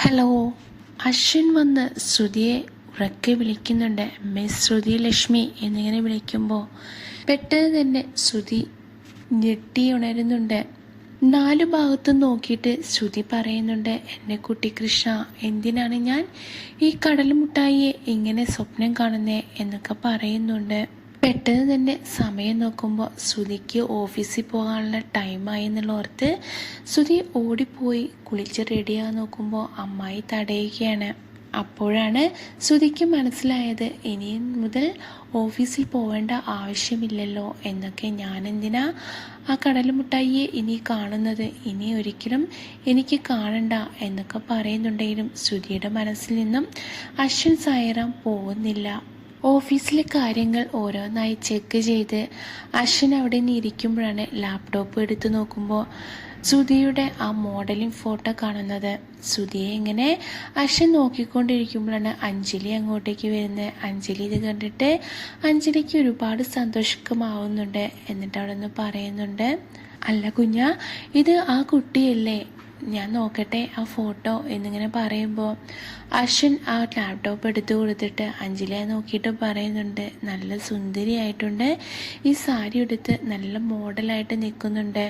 Hello. Ashwin വന്ന് ശ്രുതിയെ ഉറക്കെ വിളിക്കുന്നുണ്ട്. മിസ് ശ്രുതി ലക്ഷ്മി എന്നിങ്ങനെ വിളിക്കുമ്പോൾ പെട്ടെന്ന് തന്നെ ശ്രുതി ഞെട്ടി ഉണരുന്നുണ്ട്. നാലു ഭാഗത്തും നോക്കിയിട്ട് ശ്രുതി പറയുന്നുണ്ട്, എൻ്റെ കുട്ടി കൃഷ്ണ, എന്തിനാണ് ഞാൻ ഈ കടൽ മുട്ടായിയെ ഇങ്ങനെ സ്വപ്നം കാണുന്നേ എന്നൊക്കെ പറയുന്നുണ്ട്. പെട്ടെന്ന് തന്നെ സമയം നോക്കുമ്പോൾ ശ്രുതിക്ക് ഓഫീസിൽ പോകാനുള്ള ടൈമായി എന്നുള്ള ഓർത്ത് ശ്രുതി ഓടിപ്പോയി കുളിച്ച് റെഡിയാകാൻ നോക്കുമ്പോൾ അമ്മായി തടയുകയാണ്. അപ്പോഴാണ് ശ്രുതിക്ക് മനസ്സിലായത്, ഇനി മുതൽ ഓഫീസിൽ പോവേണ്ട ആവശ്യമില്ലല്ലോ എന്നൊക്കെ. ഞാനെന്തിനാ ആ കടൽ മുട്ടായിയെ ഇനി കാണുന്നത്, ഇനി ഒരിക്കലും എനിക്ക് കാണണ്ട എന്നൊക്കെ പറയുന്നുണ്ടെങ്കിലും ശ്രുതിയുടെ മനസ്സിൽ നിന്നും അശ്വിൻ സായറാൻ പോകുന്നില്ല. ഓഫീസിലെ കാര്യങ്ങൾ ഓരോന്നായി ചെക്ക് ചെയ്ത് അശ്വിൻ അവിടെ നിന്ന് ഇരിക്കുമ്പോഴാണ് ലാപ്ടോപ്പ് എടുത്ത് നോക്കുമ്പോൾ ശ്രുതിയുടെ ആ മോഡലിംഗ് ഫോട്ടോ കാണുന്നത്. ശ്രുതിയെ ഇങ്ങനെ അശ്വിൻ നോക്കിക്കൊണ്ടിരിക്കുമ്പോഴാണ് അഞ്ജലി അങ്ങോട്ടേക്ക് വരുന്നത്. അഞ്ജലി ഇത് കണ്ടിട്ട് അഞ്ജലിക്ക് ഒരുപാട് സന്തോഷമാവുന്നുണ്ട്. എന്നിട്ട് അവിടെ നിന്ന് പറയുന്നുണ്ട്, അല്ല കുഞ്ഞ, ഇത് ആ കുട്ടിയല്ലേ, ഞാൻ നോക്കട്ടെ ആ ഫോട്ടോ എന്നിങ്ങനെ പറയുമ്പോൾ അശ്വിൻ ആ ലാപ്ടോപ്പ് എടുത്തു കൊടുത്തിട്ട് അഞ്ജലിയെ നോക്കിയിട്ട് പറയുന്നുണ്ട്, നല്ല സുന്ദരിയായിട്ടുണ്ട്, ഈ സാരി എടുത്ത് നല്ല മോഡലായിട്ട് നിൽക്കുന്നുണ്ട്.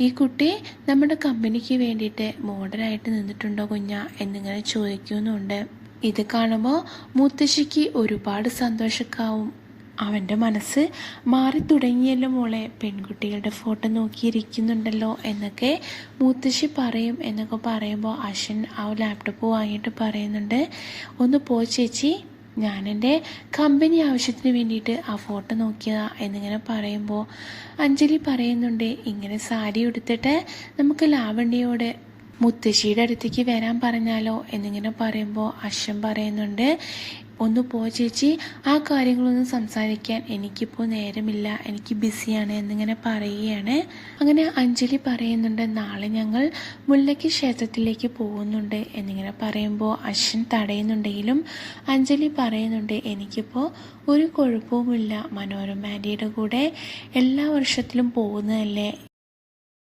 ഈ കുട്ടി നമ്മുടെ കമ്പനിക്ക് വേണ്ടിയിട്ട് മോഡലായിട്ട് നിന്നിട്ടുണ്ടോ കുഞ്ഞ എന്നിങ്ങനെ ചോദിക്കുന്നുണ്ട്. ഇത് കാണുമ്പോൾ മുത്തശ്ശിക്ക് ഒരുപാട് സന്തോഷക്കാവും. അവൻ്റെ മനസ്സ് മാറി തുടങ്ങിയല്ലോ മോളെ, പെൺകുട്ടികളുടെ ഫോട്ടോ നോക്കിയിരിക്കുന്നുണ്ടല്ലോ എന്നൊക്കെ മുത്തശ്ശി പറയും എന്നൊക്കെ പറയുമ്പോൾ അശ്വിൻ ആ ലാപ്ടോപ്പ് വാങ്ങിയിട്ട് പറയുന്നുണ്ട്, ഒന്ന് പോ ചേച്ചി, ഞാൻ എൻ്റെ കമ്പനി ആവശ്യത്തിന് വേണ്ടിയിട്ട് ആ ഫോട്ടോ നോക്കിയതാ എന്നിങ്ങനെ പറയുമ്പോൾ അഞ്ജലി പറയുന്നുണ്ട്, ഇങ്ങനെ സാരി ഉടുത്തിട്ട് നമുക്ക് ലാവണ്യയോട് മുത്തശ്ശിയുടെ അടുത്തേക്ക് വരാൻ പറഞ്ഞാലോ എന്നിങ്ങനെ പറയുമ്പോൾ അശ്വൻ പറയുന്നുണ്ട്, ഒന്ന് പോ ചേച്ചി, ആ കാര്യങ്ങളൊന്നും സംസാരിക്കാൻ എനിക്കിപ്പോൾ നേരമില്ല, എനിക്ക് ബിസിയാണ് എന്നിങ്ങനെ പറയുകയാണ്. അങ്ങനെ അഞ്ജലി പറയുന്നുണ്ട്, നാളെ ഞങ്ങൾ മുല്ലയ്ക്ക് ക്ഷേത്രത്തിലേക്ക് പോകുന്നുണ്ട് എന്നിങ്ങനെ പറയുമ്പോൾ അശ്വിൻ തടയുന്നുണ്ടെങ്കിലും അഞ്ജലി പറയുന്നുണ്ട്, എനിക്കിപ്പോൾ ഒരു കുഴപ്പവുമില്ല, മനോരമ ആൻറ്റിയുടെ കൂടെ എല്ലാ വർഷത്തിലും പോകുന്നതല്ലേ,